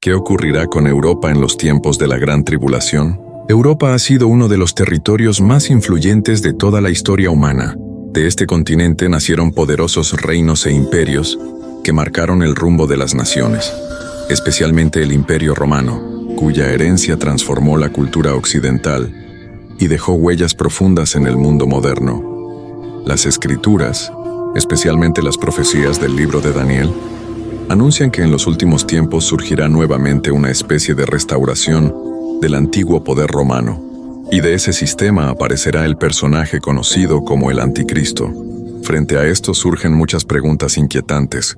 ¿Qué ocurrirá con Europa en los tiempos de la Gran Tribulación? Europa ha sido uno de los territorios más influyentes de toda la historia humana. De este continente nacieron poderosos reinos e imperios que marcaron el rumbo de las naciones, especialmente el Imperio Romano, cuya herencia transformó la cultura occidental y dejó huellas profundas en el mundo moderno. Las Escrituras, especialmente las profecías del libro de Daniel, anuncian que en los últimos tiempos surgirá nuevamente una especie de restauración del antiguo poder romano, y de ese sistema aparecerá el personaje conocido como el Anticristo. Frente a esto surgen muchas preguntas inquietantes.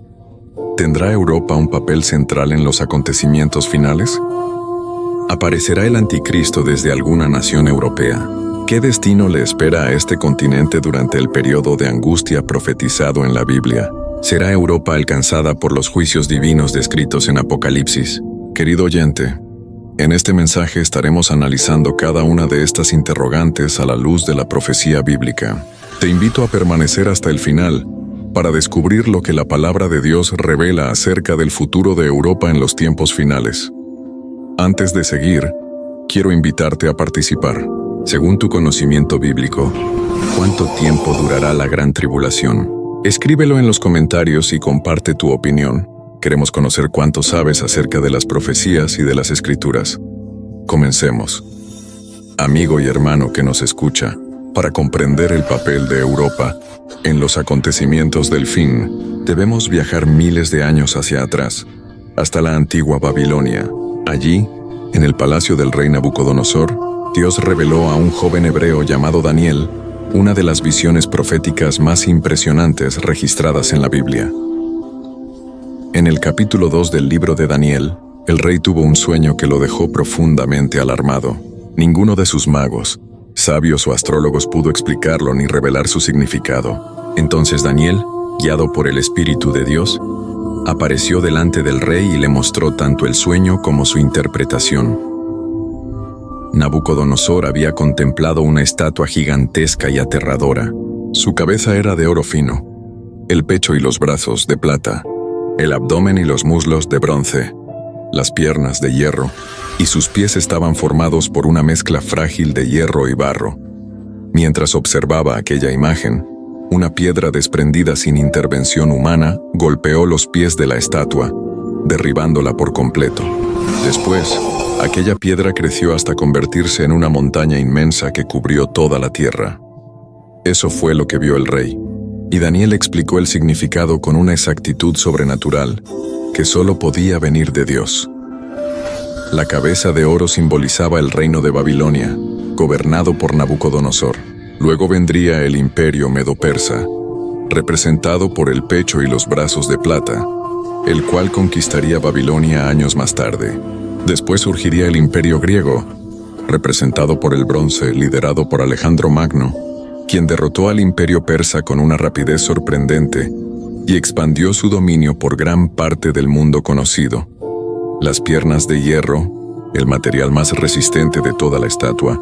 ¿Tendrá Europa un papel central en los acontecimientos finales? ¿Aparecerá el Anticristo desde alguna nación europea? ¿Qué destino le espera a este continente durante el periodo de angustia profetizado en la Biblia? ¿Será Europa alcanzada por los juicios divinos descritos en Apocalipsis? Querido oyente, en este mensaje estaremos analizando cada una de estas interrogantes a la luz de la profecía bíblica. Te invito a permanecer hasta el final para descubrir lo que la palabra de Dios revela acerca del futuro de Europa en los tiempos finales. Antes de seguir, quiero invitarte a participar. Según tu conocimiento bíblico, ¿cuánto tiempo durará la Gran Tribulación? Escríbelo en los comentarios y comparte tu opinión. Queremos conocer cuánto sabes acerca de las profecías y de las Escrituras. Comencemos. Amigo y hermano que nos escucha, para comprender el papel de Europa en los acontecimientos del fin, debemos viajar miles de años hacia atrás, hasta la antigua Babilonia. Allí, en el palacio del rey Nabucodonosor, Dios reveló a un joven hebreo llamado Daniel una de las visiones proféticas más impresionantes registradas en la Biblia. En el capítulo 2 del libro de Daniel, el rey tuvo un sueño que lo dejó profundamente alarmado. Ninguno de sus magos, sabios o astrólogos pudo explicarlo ni revelar su significado. Entonces Daniel, guiado por el Espíritu de Dios, apareció delante del rey y le mostró tanto el sueño como su interpretación. Nabucodonosor había contemplado una estatua gigantesca y aterradora. Su cabeza era de oro fino, el pecho y los brazos de plata, el abdomen y los muslos de bronce, las piernas de hierro, y sus pies estaban formados por una mezcla frágil de hierro y barro. Mientras observaba aquella imagen, una piedra desprendida sin intervención humana golpeó los pies de la estatua, derribándola por completo. Después, aquella piedra creció hasta convertirse en una montaña inmensa que cubrió toda la tierra. Eso fue lo que vio el rey, y Daniel explicó el significado con una exactitud sobrenatural que solo podía venir de Dios. La cabeza de oro simbolizaba el reino de Babilonia, gobernado por Nabucodonosor. Luego vendría el imperio medo-persa, representado por el pecho y los brazos de plata, el cual conquistaría Babilonia años más tarde. Después surgiría el imperio griego, representado por el bronce, liderado por Alejandro Magno, quien derrotó al imperio persa con una rapidez sorprendente y expandió su dominio por gran parte del mundo conocido. Las piernas de hierro, el material más resistente de toda la estatua,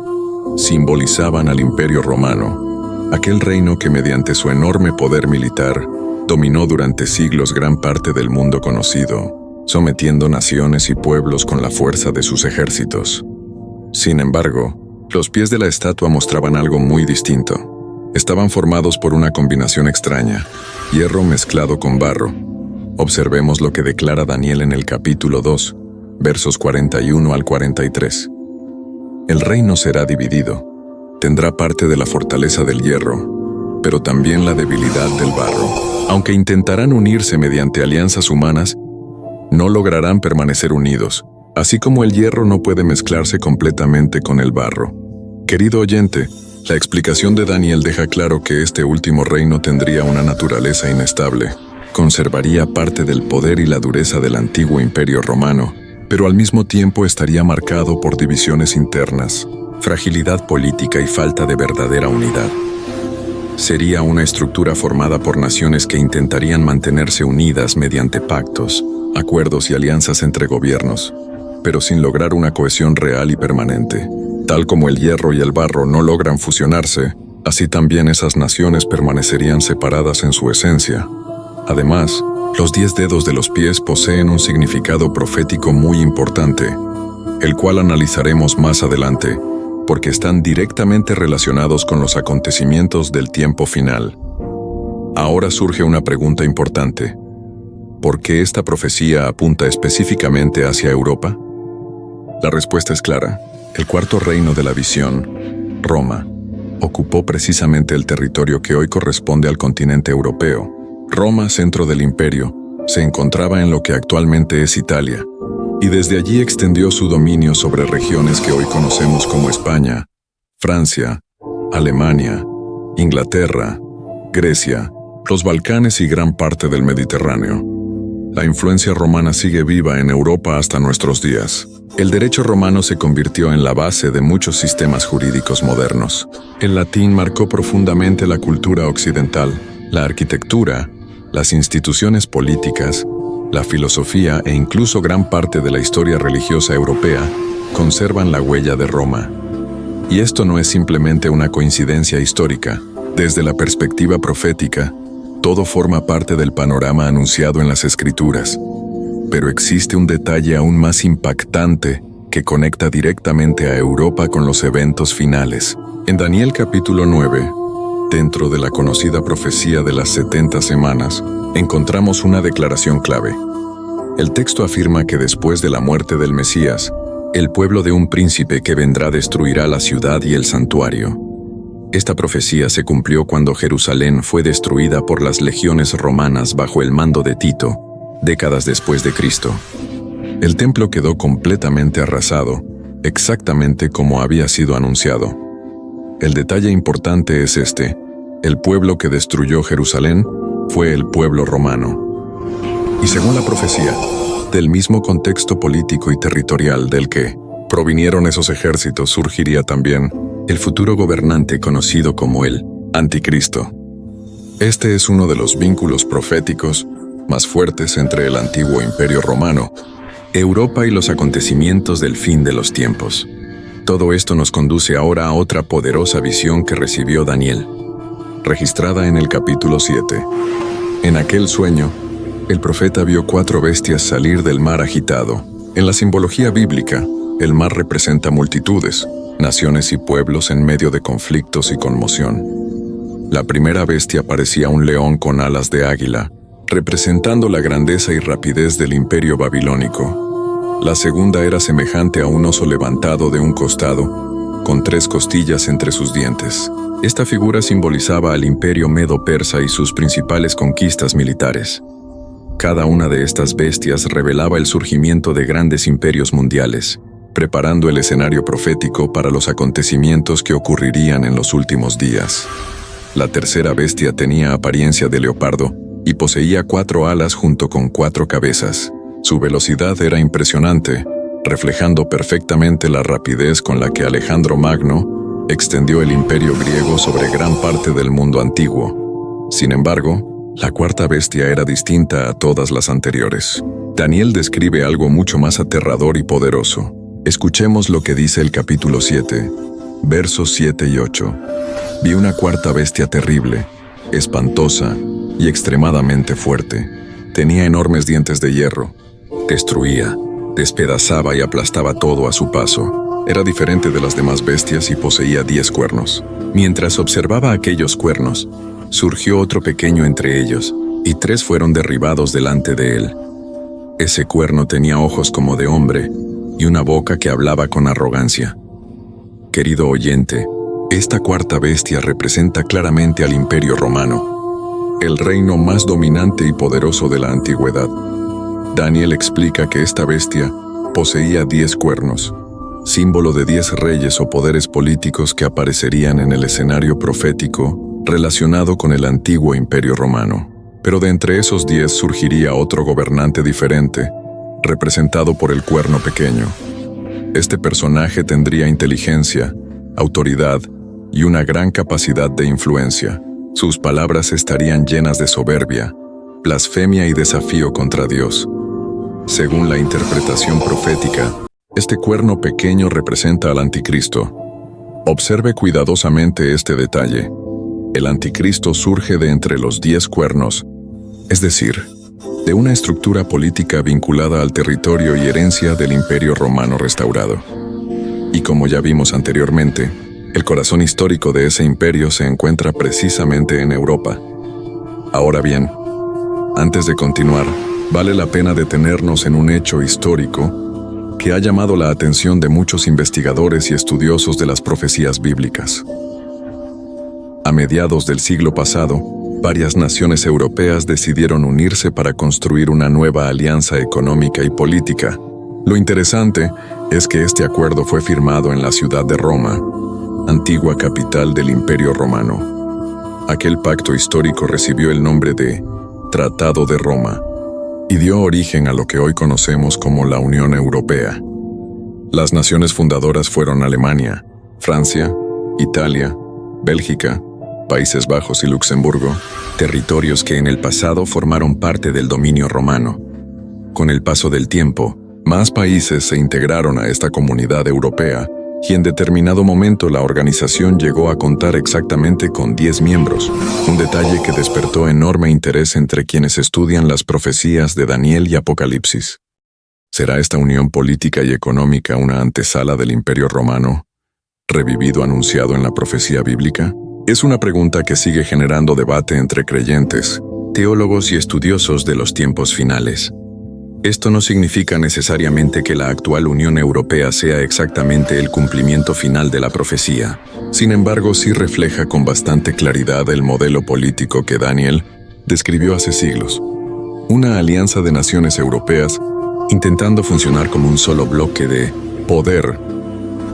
simbolizaban al imperio romano, aquel reino que mediante su enorme poder militar dominó durante siglos gran parte del mundo conocido, sometiendo naciones y pueblos con la fuerza de sus ejércitos. Sin embargo, los pies de la estatua mostraban algo muy distinto. Estaban formados por una combinación extraña, hierro mezclado con barro. Observemos lo que declara Daniel en el capítulo 2, versos 41 al 43. El reino será dividido. Tendrá parte de la fortaleza del hierro, pero también la debilidad del barro. Aunque intentarán unirse mediante alianzas humanas, no lograrán permanecer unidos, así como el hierro no puede mezclarse completamente con el barro. Querido oyente, la explicación de Daniel deja claro que este último reino tendría una naturaleza inestable. Conservaría parte del poder y la dureza del antiguo imperio romano, pero al mismo tiempo estaría marcado por divisiones internas, fragilidad política y falta de verdadera unidad. Sería una estructura formada por naciones que intentarían mantenerse unidas mediante pactos, acuerdos y alianzas entre gobiernos, pero sin lograr una cohesión real y permanente. Tal como el hierro y el barro no logran fusionarse, así también esas naciones permanecerían separadas en su esencia. Además, Los 10 dedos de los pies poseen un significado profético muy importante, el cual analizaremos más adelante, porque están directamente relacionados con los acontecimientos del tiempo final. Ahora surge una pregunta importante. ¿Por qué esta profecía apunta específicamente hacia Europa? La respuesta es clara. El cuarto reino de la visión, Roma, ocupó precisamente el territorio que hoy corresponde al continente europeo. Roma, centro del imperio, se encontraba en lo que actualmente es Italia, y desde allí extendió su dominio sobre regiones que hoy conocemos como España, Francia, Alemania, Inglaterra, Grecia, los Balcanes y gran parte del Mediterráneo. La influencia romana sigue viva en Europa hasta nuestros días. El derecho romano se convirtió en la base de muchos sistemas jurídicos modernos. El latín marcó profundamente la cultura occidental, la arquitectura, las instituciones políticas, la filosofía e incluso gran parte de la historia religiosa europea conservan la huella de Roma. Y esto no es simplemente una coincidencia histórica. Desde la perspectiva profética, todo forma parte del panorama anunciado en las Escrituras. Pero existe un detalle aún más impactante que conecta directamente a Europa con los eventos finales. En Daniel capítulo 9, dentro de la conocida profecía de las 70 semanas, encontramos una declaración clave. El texto afirma que después de la muerte del Mesías, el pueblo de un príncipe que vendrá destruirá la ciudad y el santuario. Esta profecía se cumplió cuando Jerusalén fue destruida por las legiones romanas bajo el mando de Tito, décadas después de Cristo. El templo quedó completamente arrasado, exactamente como había sido anunciado. El detalle importante es este: el pueblo que destruyó Jerusalén fue el pueblo romano. Y según la profecía, del mismo contexto político y territorial del que provinieron esos ejércitos surgiría también el futuro gobernante conocido como el Anticristo. Este es uno de los vínculos proféticos más fuertes entre el antiguo Imperio Romano, Europa y los acontecimientos del fin de los tiempos. Todo esto nos conduce ahora a otra poderosa visión que recibió Daniel, registrada en el capítulo 7. En aquel sueño, el profeta vio 4 bestias salir del mar agitado. En la simbología bíblica, el mar representa multitudes, naciones y pueblos en medio de conflictos y conmoción. La primera bestia parecía un león con alas de águila, representando la grandeza y rapidez del imperio babilónico. La segunda era semejante a un oso levantado de un costado, con 3 costillas entre sus dientes. Esta figura simbolizaba al imperio medo-persa y sus principales conquistas militares. Cada una de estas bestias revelaba el surgimiento de grandes imperios mundiales, preparando el escenario profético para los acontecimientos que ocurrirían en los últimos días. La tercera bestia tenía apariencia de leopardo y poseía 4 alas junto con 4 cabezas. Su velocidad era impresionante, reflejando perfectamente la rapidez con la que Alejandro Magno extendió el imperio griego sobre gran parte del mundo antiguo. Sin embargo, la cuarta bestia era distinta a todas las anteriores. Daniel describe algo mucho más aterrador y poderoso. Escuchemos lo que dice el capítulo 7, versos 7 y 8. Vi una cuarta bestia terrible, espantosa y extremadamente fuerte. Tenía enormes dientes de hierro. Destruía, despedazaba y aplastaba todo a su paso. Era diferente de las demás bestias y poseía 10 cuernos. Mientras observaba aquellos cuernos, surgió otro pequeño entre ellos, y 3 fueron derribados delante de él. Ese cuerno tenía ojos como de hombre, y una boca que hablaba con arrogancia. Querido oyente, esta cuarta bestia representa claramente al Imperio Romano, el reino más dominante y poderoso de la antigüedad. Daniel explica que esta bestia poseía 10 cuernos, símbolo de 10 reyes o poderes políticos que aparecerían en el escenario profético relacionado con el antiguo Imperio Romano. Pero de entre esos 10 surgiría otro gobernante diferente, representado por el cuerno pequeño. Este personaje tendría inteligencia, autoridad y una gran capacidad de influencia. Sus palabras estarían llenas de soberbia, blasfemia y desafío contra Dios. Según la interpretación profética, este cuerno pequeño representa al Anticristo. Observe cuidadosamente este detalle. El Anticristo surge de entre los 10 cuernos, es decir, de una estructura política vinculada al territorio y herencia del Imperio Romano restaurado. Y como ya vimos anteriormente, el corazón histórico de ese imperio se encuentra precisamente en Europa. Ahora bien, antes de continuar, vale la pena detenernos en un hecho histórico que ha llamado la atención de muchos investigadores y estudiosos de las profecías bíblicas. A mediados del siglo pasado, varias naciones europeas decidieron unirse para construir una nueva alianza económica y política. Lo interesante es que este acuerdo fue firmado en la ciudad de Roma, antigua capital del Imperio Romano. Aquel pacto histórico recibió el nombre de Tratado de Roma y dio origen a lo que hoy conocemos como la Unión Europea. Las naciones fundadoras fueron Alemania, Francia, Italia, Bélgica, Países Bajos y Luxemburgo, territorios que en el pasado formaron parte del dominio romano. Con el paso del tiempo, más países se integraron a esta comunidad europea y en determinado momento la organización llegó a contar exactamente con 10 miembros, un detalle que despertó enorme interés entre quienes estudian las profecías de Daniel y Apocalipsis. ¿Será esta unión política y económica una antesala del Imperio Romano, revivido anunciado en la profecía bíblica? Es una pregunta que sigue generando debate entre creyentes, teólogos y estudiosos de los tiempos finales. Esto no significa necesariamente que la actual Unión Europea sea exactamente el cumplimiento final de la profecía. Sin embargo, sí refleja con bastante claridad el modelo político que Daniel describió hace siglos. Una alianza de naciones europeas intentando funcionar como un solo bloque de poder.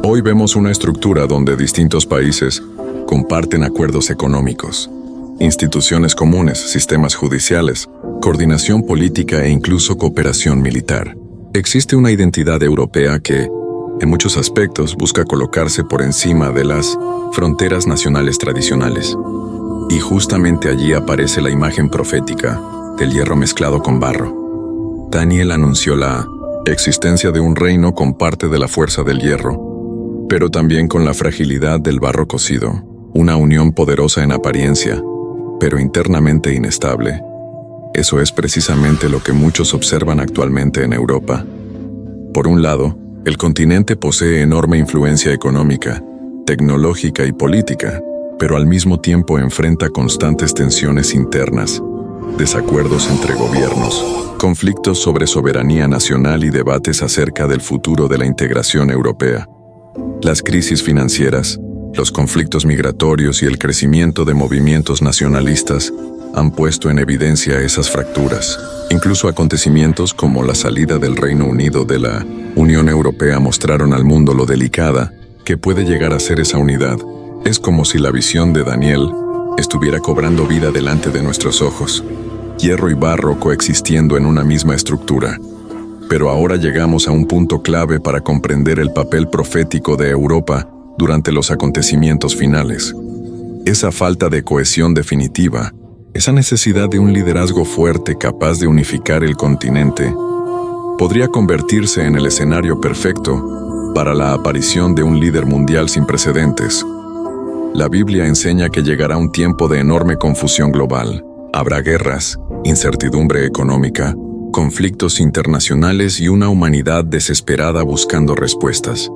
Hoy vemos una estructura donde distintos países comparten acuerdos económicos, instituciones comunes, sistemas judiciales, coordinación política e incluso cooperación militar. Existe una identidad europea que, en muchos aspectos, busca colocarse por encima de las fronteras nacionales tradicionales. Y justamente allí aparece la imagen profética del hierro mezclado con barro. Daniel anunció la existencia de un reino con parte de la fuerza del hierro, pero también con la fragilidad del barro cocido, una unión poderosa en apariencia, pero internamente inestable. Eso es precisamente lo que muchos observan actualmente en Europa. Por un lado, el continente posee enorme influencia económica, tecnológica y política, pero al mismo tiempo enfrenta constantes tensiones internas, desacuerdos entre gobiernos, conflictos sobre soberanía nacional y debates acerca del futuro de la integración europea. Las crisis financieras, los conflictos migratorios y el crecimiento de movimientos nacionalistas han puesto en evidencia esas fracturas. Incluso acontecimientos como la salida del Reino Unido de la Unión Europea mostraron al mundo lo delicada que puede llegar a ser esa unidad. Es como si la visión de Daniel estuviera cobrando vida delante de nuestros ojos. Hierro y barro coexistiendo en una misma estructura. Pero ahora llegamos a un punto clave para comprender el papel profético de Europa durante los acontecimientos finales. Esa falta de cohesión definitiva, esa necesidad de un liderazgo fuerte capaz de unificar el continente, podría convertirse en el escenario perfecto para la aparición de un líder mundial sin precedentes. La Biblia enseña que llegará un tiempo de enorme confusión global. Habrá guerras, incertidumbre económica, conflictos internacionales y una humanidad desesperada buscando respuestas.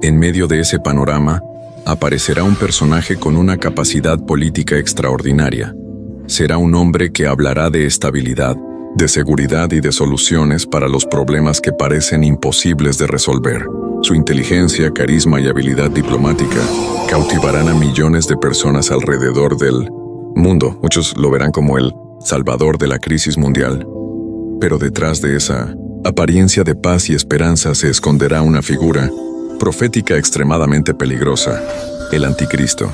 En medio de ese panorama, aparecerá un personaje con una capacidad política extraordinaria. Será un hombre que hablará de estabilidad, de seguridad y de soluciones para los problemas que parecen imposibles de resolver. Su inteligencia, carisma y habilidad diplomática cautivarán a millones de personas alrededor del mundo. Muchos lo verán como el salvador de la crisis mundial. Pero detrás de esa apariencia de paz y esperanza se esconderá una figura profética extremadamente peligrosa, el Anticristo.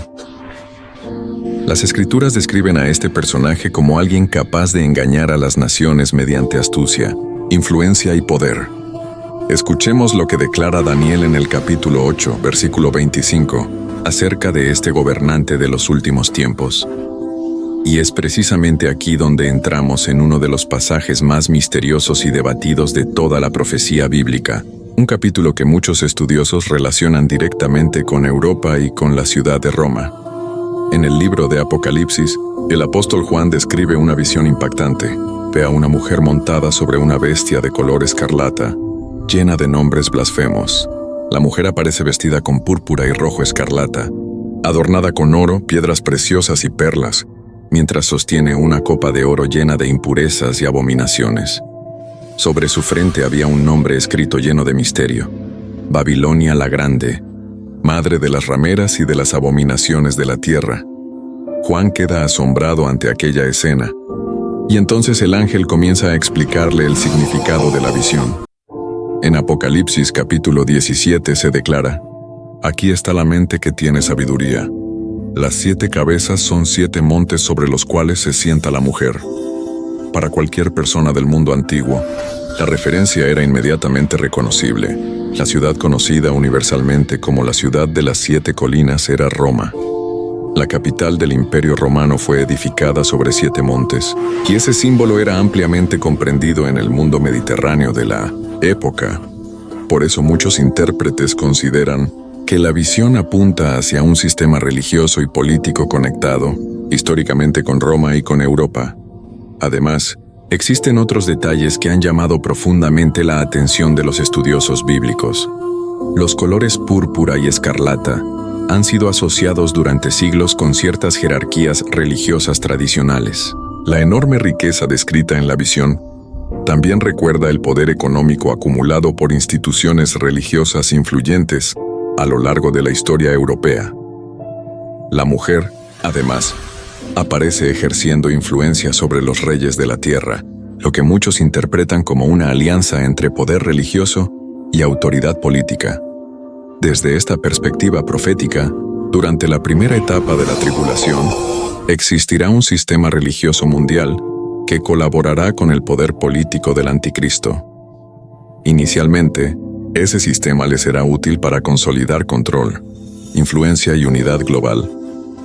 Las Escrituras describen a este personaje como alguien capaz de engañar a las naciones mediante astucia, influencia y poder. Escuchemos lo que declara Daniel en el capítulo 8, versículo 25, acerca de este gobernante de los últimos tiempos. Y es precisamente aquí donde entramos en uno de los pasajes más misteriosos y debatidos de toda la profecía bíblica, un capítulo que muchos estudiosos relacionan directamente con Europa y con la ciudad de Roma. En el libro de Apocalipsis, el apóstol Juan describe una visión impactante, príncipe a una mujer montada sobre una bestia de color escarlata, llena de nombres blasfemos. La mujer aparece vestida con púrpura y rojo escarlata, adornada con oro, piedras preciosas y perlas, mientras sostiene una copa de oro llena de impurezas y abominaciones. Sobre su frente había un nombre escrito lleno de misterio: Babilonia la Grande, madre de las rameras y de las abominaciones de la tierra. Juan queda asombrado ante aquella escena, y entonces el ángel comienza a explicarle el significado de la visión. En Apocalipsis capítulo 17 se declara: aquí está la mente que tiene sabiduría. Las 7 cabezas son 7 montes sobre los cuales se sienta la mujer. Para cualquier persona del mundo antiguo, la referencia era inmediatamente reconocible. La ciudad conocida universalmente como la ciudad de las 7 colinas era Roma. La capital del Imperio Romano fue edificada sobre 7 montes, y ese símbolo era ampliamente comprendido en el mundo mediterráneo de la época. Por eso muchos intérpretes consideran que la visión apunta hacia un sistema religioso y político conectado, históricamente con Roma y con Europa. Además, existen otros detalles que han llamado profundamente la atención de los estudiosos bíblicos. Los colores púrpura y escarlata han sido asociados durante siglos con ciertas jerarquías religiosas tradicionales. La enorme riqueza descrita en la visión también recuerda el poder económico acumulado por instituciones religiosas influyentes a lo largo de la historia europea. La mujer, además, aparece ejerciendo influencia sobre los reyes de la tierra, lo que muchos interpretan como una alianza entre poder religioso y autoridad política. Desde esta perspectiva profética, durante la primera etapa de la tribulación, existirá un sistema religioso mundial que colaborará con el poder político del anticristo. Inicialmente, ese sistema le será útil para consolidar control, influencia y unidad global,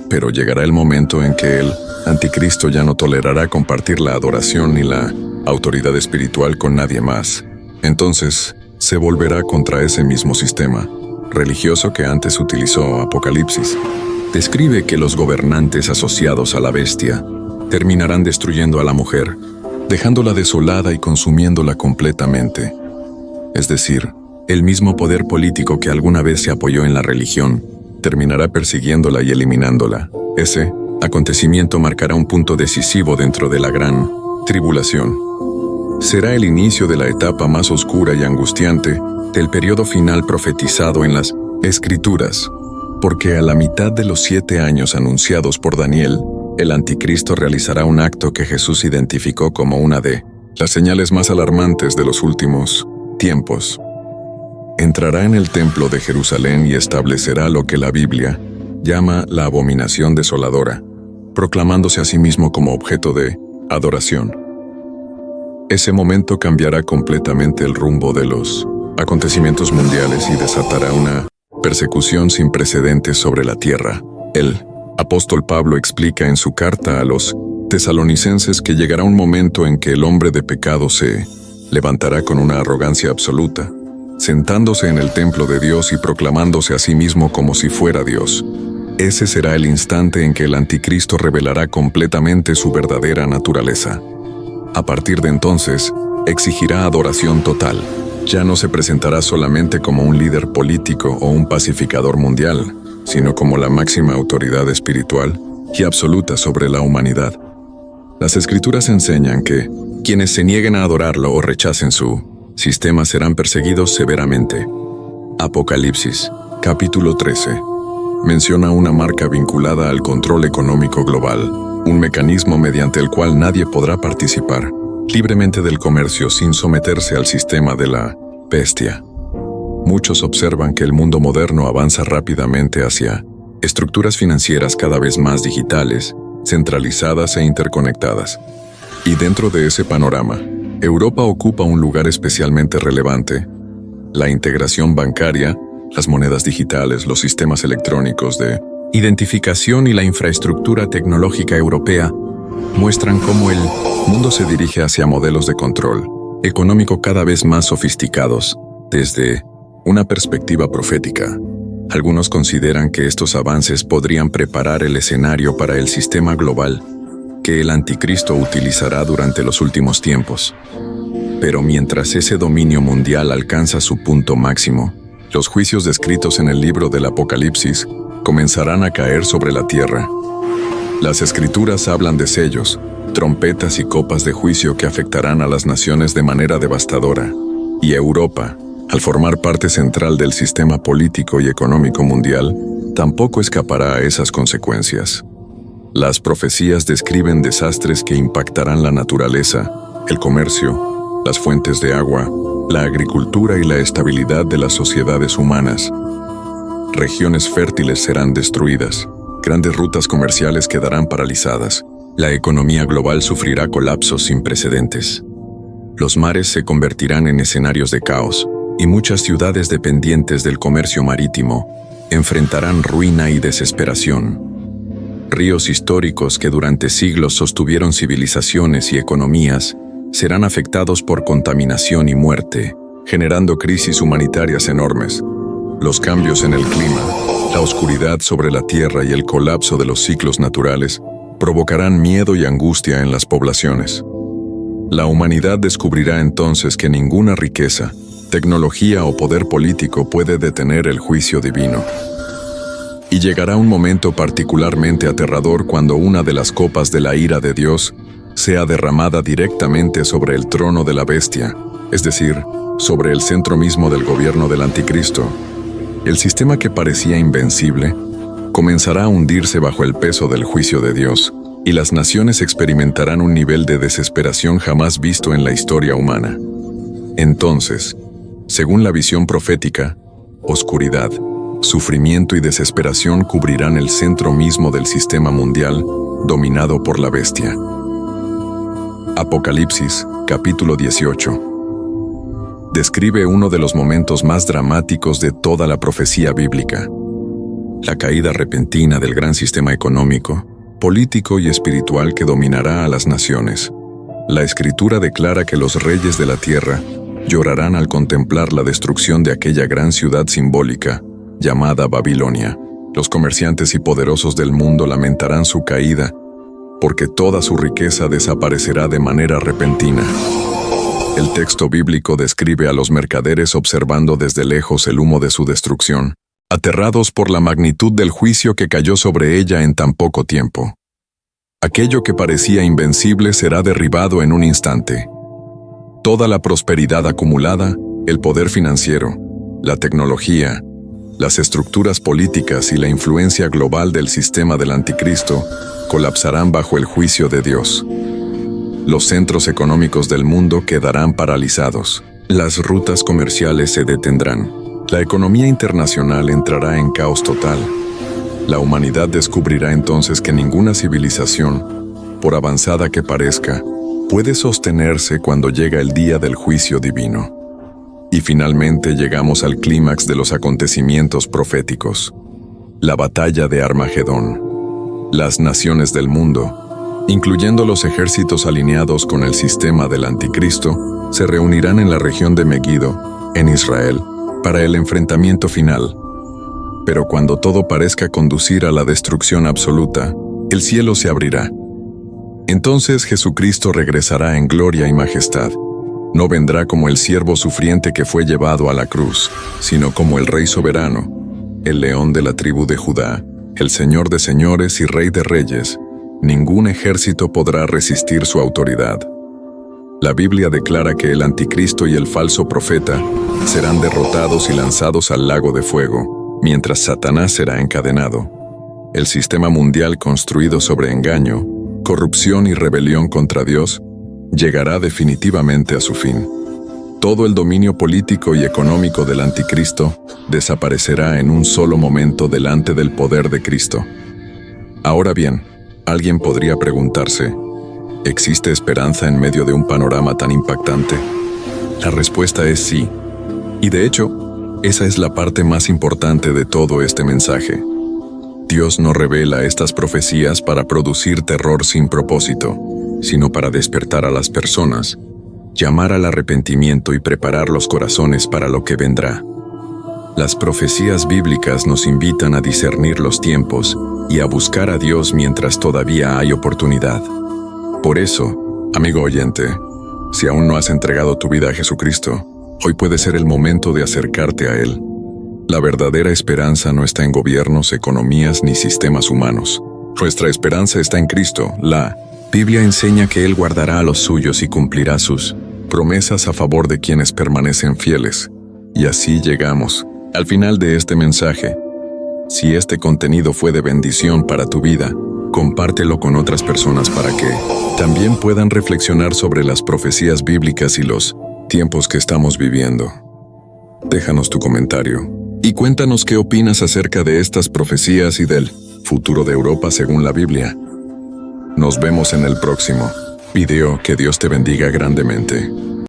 pero llegará el momento en que el anticristo ya no tolerará compartir la adoración ni la autoridad espiritual con nadie más. Entonces, se volverá contra ese mismo sistema religioso que antes utilizó Apocalipsis. Describe que los gobernantes asociados a la bestia terminarán destruyendo a la mujer, dejándola desolada y consumiéndola completamente. Es decir, el mismo poder político que alguna vez se apoyó en la religión terminará persiguiéndola y eliminándola. Ese acontecimiento marcará un punto decisivo dentro de la gran tribulación. Será el inicio de la etapa más oscura y angustiante del periodo final profetizado en las Escrituras, porque a la mitad de los 7 años anunciados por Daniel, el anticristo realizará un acto que Jesús identificó como una de las señales más alarmantes de los últimos tiempos. Entrará en el templo de Jerusalén y establecerá lo que la Biblia llama la abominación desoladora, proclamándose a sí mismo como objeto de adoración. Ese momento cambiará completamente el rumbo de los acontecimientos mundiales y desatará una persecución sin precedentes sobre la tierra. El apóstol Pablo explica en su carta a los tesalonicenses que llegará un momento en que el hombre de pecado se levantará con una arrogancia absoluta, sentándose en el templo de Dios y proclamándose a sí mismo como si fuera Dios. Ese será el instante en que el anticristo revelará completamente su verdadera naturaleza. A partir de entonces, exigirá adoración total. Ya no se presentará solamente como un líder político o un pacificador mundial, sino como la máxima autoridad espiritual y absoluta sobre la humanidad. Las Escrituras enseñan que quienes se nieguen a adorarlo o rechacen su sistema serán perseguidos severamente. Apocalipsis, capítulo 13, menciona una marca vinculada al control económico global, un mecanismo mediante el cual nadie podrá participar libremente del comercio sin someterse al sistema de la bestia. Muchos observan que el mundo moderno avanza rápidamente hacia estructuras financieras cada vez más digitales, centralizadas e interconectadas. Y dentro de ese panorama, Europa ocupa un lugar especialmente relevante. La integración bancaria, las monedas digitales, los sistemas electrónicos de identificación y la infraestructura tecnológica europea muestran cómo el mundo se dirige hacia modelos de control económico cada vez más sofisticados. Desde una perspectiva profética, algunos consideran que estos avances podrían preparar el escenario para el sistema global que el anticristo utilizará durante los últimos tiempos. Pero mientras ese dominio mundial alcanza su punto máximo, los juicios descritos en el libro del Apocalipsis comenzarán a caer sobre la tierra. Las escrituras hablan de sellos, trompetas y copas de juicio que afectarán a las naciones de manera devastadora, y Europa, al formar parte central del sistema político y económico mundial, tampoco escapará a esas consecuencias. Las profecías describen desastres que impactarán la naturaleza, el comercio, las fuentes de agua, la agricultura y la estabilidad de las sociedades humanas. Regiones fértiles serán destruidas, grandes rutas comerciales quedarán paralizadas, la economía global sufrirá colapsos sin precedentes. Los mares se convertirán en escenarios de caos, y muchas ciudades dependientes del comercio marítimo enfrentarán ruina y desesperación. Ríos históricos que durante siglos sostuvieron civilizaciones y economías serán afectados por contaminación y muerte, generando crisis humanitarias enormes. Los cambios en el clima, la oscuridad sobre la tierra y el colapso de los ciclos naturales provocarán miedo y angustia en las poblaciones. La humanidad descubrirá entonces que ninguna riqueza, tecnología o poder político puede detener el juicio divino. Y llegará un momento particularmente aterrador cuando una de las copas de la ira de Dios sea derramada directamente sobre el trono de la bestia, es decir, sobre el centro mismo del gobierno del anticristo. El sistema que parecía invencible comenzará a hundirse bajo el peso del juicio de Dios, y las naciones experimentarán un nivel de desesperación jamás visto en la historia humana. Entonces, según la visión profética, oscuridad, sufrimiento y desesperación cubrirán el centro mismo del sistema mundial, dominado por la bestia. Apocalipsis, capítulo 18. Describe uno de los momentos más dramáticos de toda la profecía bíblica: la caída repentina del gran sistema económico, político y espiritual que dominará a las naciones. La Escritura declara que los reyes de la tierra llorarán al contemplar la destrucción de aquella gran ciudad simbólica, llamada Babilonia. Los comerciantes y poderosos del mundo lamentarán su caída, porque toda su riqueza desaparecerá de manera repentina. El texto bíblico describe a los mercaderes observando desde lejos el humo de su destrucción, aterrados por la magnitud del juicio que cayó sobre ella en tan poco tiempo. Aquello que parecía invencible será derribado en un instante. Toda la prosperidad acumulada, el poder financiero, la tecnología, las estructuras políticas y la influencia global del sistema del anticristo colapsarán bajo el juicio de Dios. Los centros económicos del mundo quedarán paralizados. Las rutas comerciales se detendrán. La economía internacional entrará en caos total. La humanidad descubrirá entonces que ninguna civilización, por avanzada que parezca, puede sostenerse cuando llega el día del juicio divino. Y finalmente llegamos al clímax de los acontecimientos proféticos: la batalla de Armagedón. Las naciones del mundo, incluyendo los ejércitos alineados con el sistema del anticristo, se reunirán en la región de Megiddo, en Israel, para el enfrentamiento final. Pero cuando todo parezca conducir a la destrucción absoluta, el cielo se abrirá. Entonces Jesucristo regresará en gloria y majestad. No vendrá como el siervo sufriente que fue llevado a la cruz, sino como el Rey soberano, el León de la tribu de Judá, el Señor de señores y Rey de reyes. Ningún ejército podrá resistir su autoridad. La Biblia declara que el anticristo y el falso profeta serán derrotados y lanzados al lago de fuego, mientras Satanás será encadenado. El sistema mundial construido sobre engaño, corrupción y rebelión contra Dios llegará definitivamente a su fin. Todo el dominio político y económico del anticristo desaparecerá en un solo momento delante del poder de Cristo. Ahora bien, alguien podría preguntarse: ¿existe esperanza en medio de un panorama tan impactante? La respuesta es sí. Y de hecho, esa es la parte más importante de todo este mensaje. Dios no revela estas profecías para producir terror sin propósito, sino para despertar a las personas, llamar al arrepentimiento y preparar los corazones para lo que vendrá. Las profecías bíblicas nos invitan a discernir los tiempos y a buscar a Dios mientras todavía hay oportunidad. Por eso, amigo oyente, si aún no has entregado tu vida a Jesucristo, hoy puede ser el momento de acercarte a Él. La verdadera esperanza no está en gobiernos, economías ni sistemas humanos. Nuestra esperanza está en Cristo. La Biblia enseña que Él guardará a los suyos y cumplirá sus promesas a favor de quienes permanecen fieles. Y así llegamos al final de este mensaje. Si este contenido fue de bendición para tu vida, compártelo con otras personas para que también puedan reflexionar sobre las profecías bíblicas y los tiempos que estamos viviendo. Déjanos tu comentario y cuéntanos qué opinas acerca de estas profecías y del futuro de Europa según la Biblia. Nos vemos en el próximo video. Que Dios te bendiga grandemente.